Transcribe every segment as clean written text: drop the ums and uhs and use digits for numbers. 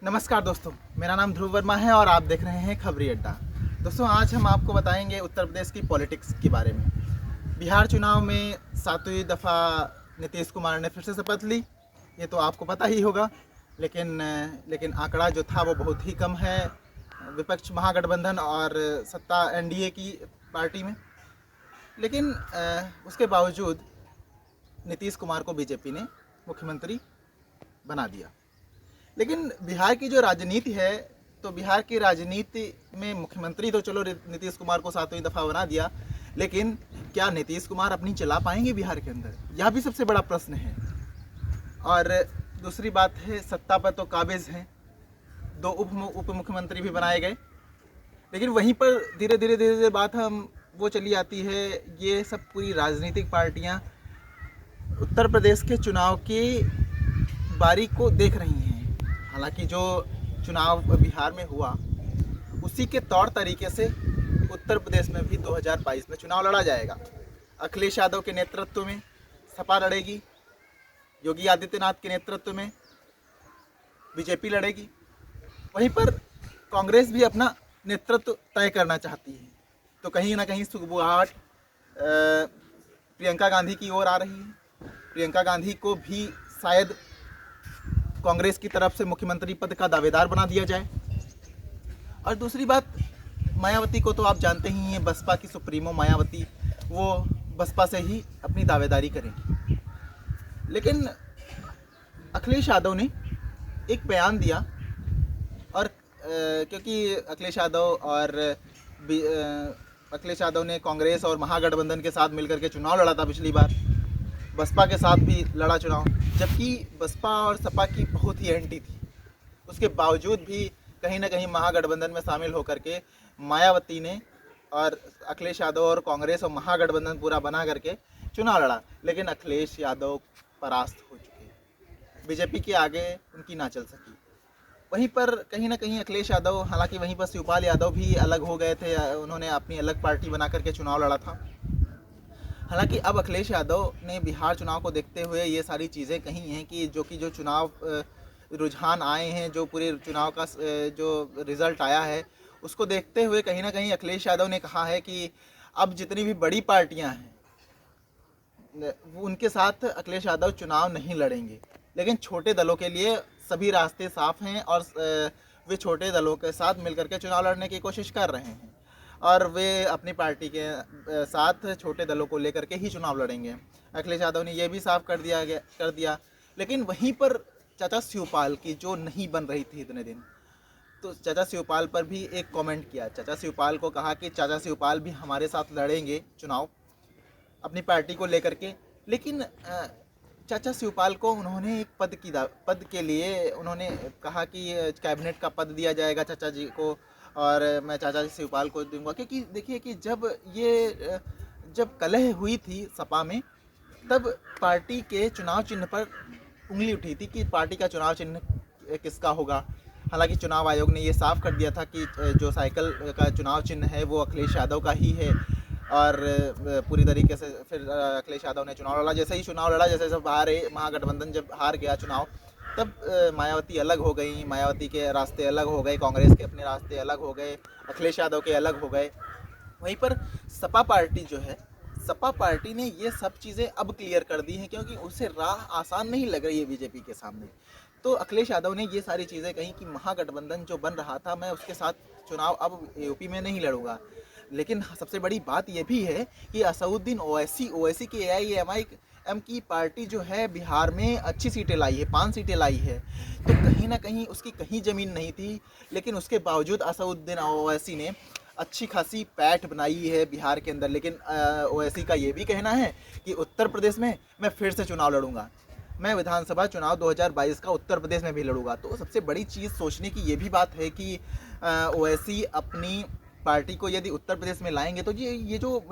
नमस्कार दोस्तों, मेरा नाम ध्रुव वर्मा है और आप देख रहे हैं खबरी अड्डा। दोस्तों, आज हम आपको बताएंगे उत्तर प्रदेश की पॉलिटिक्स के बारे में। बिहार चुनाव में 7वीं दफ़ा नीतीश कुमार ने फिर से शपथ ली, ये तो आपको पता ही होगा। लेकिन आंकड़ा जो था वो बहुत ही कम है विपक्ष महागठबंधन और सत्ता एनडीए की पार्टी में। लेकिन उसके बावजूद नीतीश कुमार को बीजेपी ने मुख्यमंत्री बना दिया। लेकिन बिहार की जो राजनीति है, तो बिहार की राजनीति में मुख्यमंत्री तो चलो नीतीश कुमार को 7वीं दफ़ा बना दिया, लेकिन क्या नीतीश कुमार अपनी चला पाएंगे बिहार के अंदर? यह भी सबसे बड़ा प्रश्न है। और दूसरी बात है, सत्ता पर तो काबिज हैं, 2 उप मुख्यमंत्री भी बनाए गए। लेकिन वहीं पर धीरे धीरे बात हम वो चली आती है, ये सब पूरी राजनीतिक पार्टियां उत्तर प्रदेश के चुनाव की बारी को देख रही हैं। हालांकि जो चुनाव बिहार में हुआ उसी के तौर तरीके से उत्तर प्रदेश में भी 2022 में चुनाव लड़ा जाएगा। अखिलेश यादव के नेतृत्व में सपा लड़ेगी, योगी आदित्यनाथ के नेतृत्व में बीजेपी लड़ेगी। वहीं पर कांग्रेस भी अपना नेतृत्व तय करना चाहती है। तो कहीं ना कहीं सुगबुगाहट प्रियंका गांधी की ओर आ रही है। प्रियंका गांधी को भी शायद कांग्रेस की तरफ से मुख्यमंत्री पद का दावेदार बना दिया जाए। और दूसरी बात, मायावती को तो आप जानते ही हैं, बसपा की सुप्रीमो मायावती, वो बसपा से ही अपनी दावेदारी करेंगी। लेकिन अखिलेश यादव ने एक बयान दिया, और क्योंकि अखिलेश यादव ने कांग्रेस और महागठबंधन के साथ मिलकर के चुनाव लड़ा था पिछली बार, बसपा के साथ भी लड़ा चुनाव, जबकि बसपा और सपा की बहुत ही एंटी थी। उसके बावजूद भी कहीं ना कहीं महागठबंधन में शामिल होकर के मायावती ने और अखिलेश यादव और कांग्रेस और महागठबंधन पूरा बना करके चुनाव लड़ा। लेकिन अखिलेश यादव परास्त हो चुके, बीजेपी के आगे उनकी ना चल सकी। वहीं पर कहीं ना कहीं अखिलेश यादव, हालांकि वहीं पर शिवपाल यादव भी अलग हो गए थे, उन्होंने अपनी अलग पार्टी बना करके चुनाव लड़ा था। हालांकि अब अखिलेश यादव ने बिहार चुनाव को देखते हुए ये सारी चीज़ें कही हैं कि जो चुनाव रुझान आए हैं, जो पूरे चुनाव का जो रिज़ल्ट आया है, उसको देखते हुए कहीं ना कहीं अखिलेश यादव ने कहा है कि अब जितनी भी बड़ी पार्टियां हैं उनके साथ अखिलेश यादव चुनाव नहीं लड़ेंगे। लेकिन छोटे दलों के लिए सभी रास्ते साफ हैं और वे छोटे दलों के साथ मिलकर के चुनाव लड़ने की कोशिश कर रहे हैं, और वे अपनी पार्टी के साथ छोटे दलों को लेकर के ही चुनाव लड़ेंगे। अखिलेश यादव ने यह भी साफ कर दिया। लेकिन वहीं पर चाचा शिवपाल की जो नहीं बन रही थी इतने दिन, तो चाचा शिवपाल पर भी एक कमेंट किया। चाचा शिवपाल को कहा कि चाचा शिवपाल भी हमारे साथ लड़ेंगे चुनाव अपनी पार्टी को लेकर के। लेकिन चाचा शिवपाल को उन्होंने एक पद के लिए उन्होंने कहा कि कैबिनेट का पद दिया जाएगा चाचा जी को, और मैं चाचा जी शिवपाल को दूंगा। क्योंकि देखिए कि जब कलह हुई थी सपा में, तब पार्टी के चुनाव चिन्ह पर उंगली उठी थी कि पार्टी का चुनाव चिन्ह किसका होगा। हालांकि चुनाव आयोग ने ये साफ कर दिया था कि जो साइकिल का चुनाव चिन्ह है वो अखिलेश यादव का ही है। और पूरी तरीके से फिर अखिलेश यादव ने चुनाव लड़ा। जैसे जब महागठबंधन जब हार गया चुनाव, तब मायावती अलग हो गई, मायावती के रास्ते अलग हो गए, कांग्रेस के अपने रास्ते अलग हो गए, अखिलेश यादव के अलग हो गए। वहीं पर सपा पार्टी जो है, सपा पार्टी ने ये सब चीज़ें अब क्लियर कर दी हैं, क्योंकि उसे राह आसान नहीं लग रही है बीजेपी के सामने। तो अखिलेश यादव ने ये सारी चीज़ें कही कि महागठबंधन जो बन रहा था, मैं उसके साथ चुनाव अब यूपी में नहीं लड़ूंगा। लेकिन सबसे बड़ी बात यह भी है कि असदुद्दीन ओवैसी की AIMIM की पार्टी जो है बिहार में अच्छी सीटें लाई है, 5 सीटें लाई है। तो कहीं ना कहीं उसकी कहीं ज़मीन नहीं थी, लेकिन उसके बावजूद असदुद्दीन ओवैसी ने अच्छी खासी पैठ बनाई है बिहार के अंदर। लेकिन ओवैसी का ये भी कहना है कि उत्तर प्रदेश में मैं फिर से चुनाव लड़ूंगा, मैं विधानसभा चुनाव 2022 का उत्तर प्रदेश में भी लड़ूंगा। तो सबसे बड़ी चीज़ सोचने की ये भी बात है कि ओवैसी अपनी पार्टी को यदि उत्तर प्रदेश में लाएंगे, तो ये जो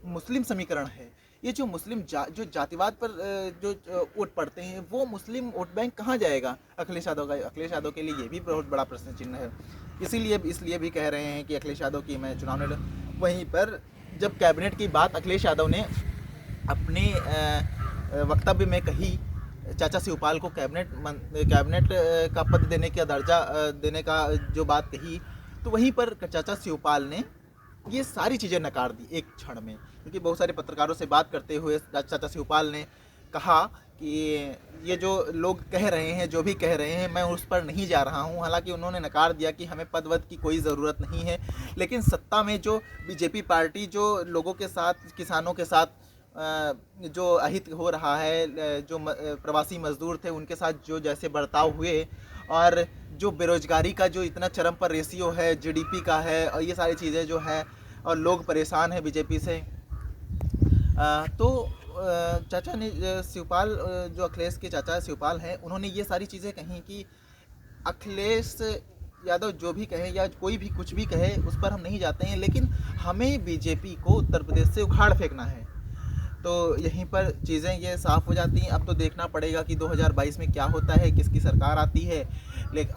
मुस्लिम समीकरण है, ये जो जो जातिवाद पर जो वोट पड़ते हैं, वो मुस्लिम वोट बैंक कहाँ जाएगा अखिलेश यादव के लिए ये भी बहुत बड़ा प्रश्न चिन्ह है। इसलिए भी कह रहे हैं कि अखिलेश यादव की मैं चुनाव नहीं लड़। वहीं पर जब कैबिनेट की बात अखिलेश यादव ने अपने वक्तव्य में कही, चाचा शिवपाल को कैबिनेट का पद देने का दर्जा देने का जो बात कही, तो वहीं पर चाचा शिवपाल ने ये सारी चीज़ें नकार दी एक क्षण में। क्योंकि बहुत सारे पत्रकारों से बात करते हुए चाचा शिवपाल ने कहा कि ये जो लोग कह रहे हैं, जो भी कह रहे हैं, मैं उस पर नहीं जा रहा हूं। हालांकि उन्होंने नकार दिया कि हमें पद वद की कोई ज़रूरत नहीं है, लेकिन सत्ता में जो बीजेपी पार्टी जो लोगों के साथ, किसानों के साथ जो अहित हो रहा है, जो प्रवासी मजदूर थे उनके साथ जो जैसे बर्ताव हुए, और जो बेरोजगारी का जो इतना चरम पर रेशियो है जीडीपी का है, और ये सारी चीज़ें जो है, और लोग परेशान हैं बीजेपी से, तो चाचा ने शिवपाल, जो अखिलेश के चाचा शिवपाल हैं, उन्होंने ये सारी चीज़ें कहीं कि अखिलेश यादव जो भी कहे या कोई भी कुछ भी कहे उस पर हम नहीं जाते हैं, लेकिन हमें बीजेपी को उत्तर प्रदेश से उखाड़ फेंकना है। तो यहीं पर चीज़ें ये साफ़ हो जाती हैं। अब तो देखना पड़ेगा कि 2022 में क्या होता है, किसकी सरकार आती है।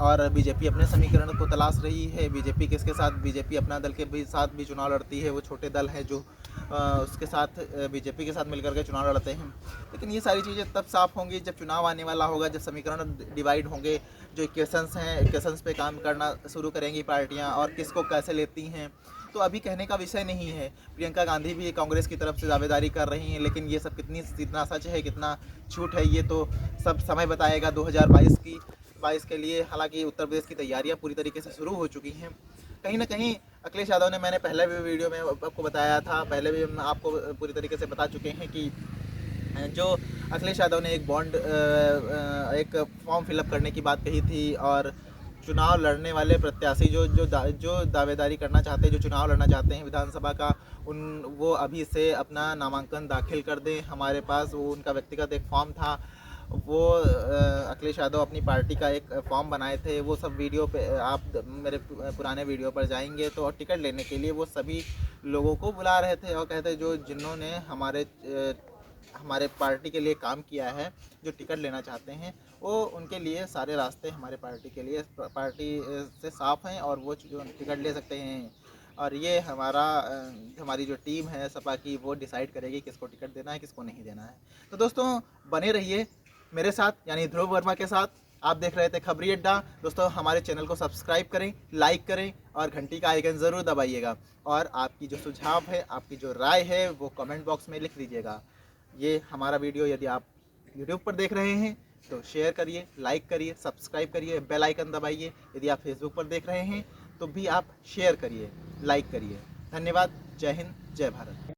और बीजेपी अपने समीकरण को तलाश रही है। बीजेपी किसके साथ, बीजेपी अपना दल के भी साथ भी चुनाव लड़ती है। वो छोटे दल हैं जो उसके साथ बीजेपी के साथ मिलकर के चुनाव लड़ते हैं। लेकिन ये सारी चीज़ें तब साफ़ होंगी जब चुनाव आने वाला होगा, जब समीकरण डिवाइड होंगे, जो इक्वेशंस हैं, इक्वेशंस पे काम करना शुरू करेंगी पार्टियाँ, और किसको कैसे लेती हैं। तो अभी कहने का विषय नहीं है। प्रियंका गांधी भी कांग्रेस की तरफ से दावेदारी कर रही हैं, लेकिन ये सब कितना सच है, कितना झूठ है, ये तो सब समय बताएगा 2022 के लिए। हालांकि उत्तर प्रदेश की तैयारियां पूरी तरीके से शुरू हो चुकी हैं। कहीं ना कहीं अखिलेश यादव ने, मैंने पहले भी वीडियो में आपको बताया था, पहले भी हम आपको पूरी तरीके से बता चुके हैं कि जो अखिलेश यादव ने एक फॉर्म फिलअप करने की बात कही थी, और चुनाव लड़ने वाले प्रत्याशी जो दावेदारी करना चाहते हैं, जो चुनाव लड़ना चाहते हैं विधानसभा का, वो अभी से अपना नामांकन दाखिल कर दें। हमारे पास वो उनका व्यक्तिगत एक फॉर्म था, वो अखिलेश यादव अपनी पार्टी का एक फॉर्म बनाए थे। वो सब वीडियो पे आप मेरे पुराने वीडियो पर जाएंगे तो, टिकट लेने के लिए वो सभी लोगों को बुला रहे थे, और कहते जिन्होंने हमारे पार्टी के लिए काम किया है, जो टिकट लेना चाहते हैं, वो उनके लिए सारे रास्ते हमारे पार्टी के लिए, पार्टी से साफ़ हैं, और वो जो टिकट ले सकते हैं। और ये हमारी जो टीम है सपा की, वो डिसाइड करेगी किसको टिकट देना है, किसको नहीं देना है। तो दोस्तों बने रहिए मेरे साथ, यानी ध्रुव वर्मा के साथ। आप देख रहे थे खबरी अड्डा। दोस्तों हमारे चैनल को सब्सक्राइब करें, लाइक करें, और घंटी का आइकन ज़रूर दबाइएगा। और आपकी जो सुझाव है, आपकी जो राय है, वो कमेंट बॉक्स में लिख दीजिएगा। ये हमारा वीडियो यदि आप यूट्यूब पर देख रहे हैं तो शेयर करिए, लाइक करिए, सब्सक्राइब करिए, बेल आइकन दबाइए। यदि आप फेसबुक पर देख रहे हैं तो भी आप शेयर करिए, लाइक करिए। धन्यवाद। जय हिंद, जय भारत।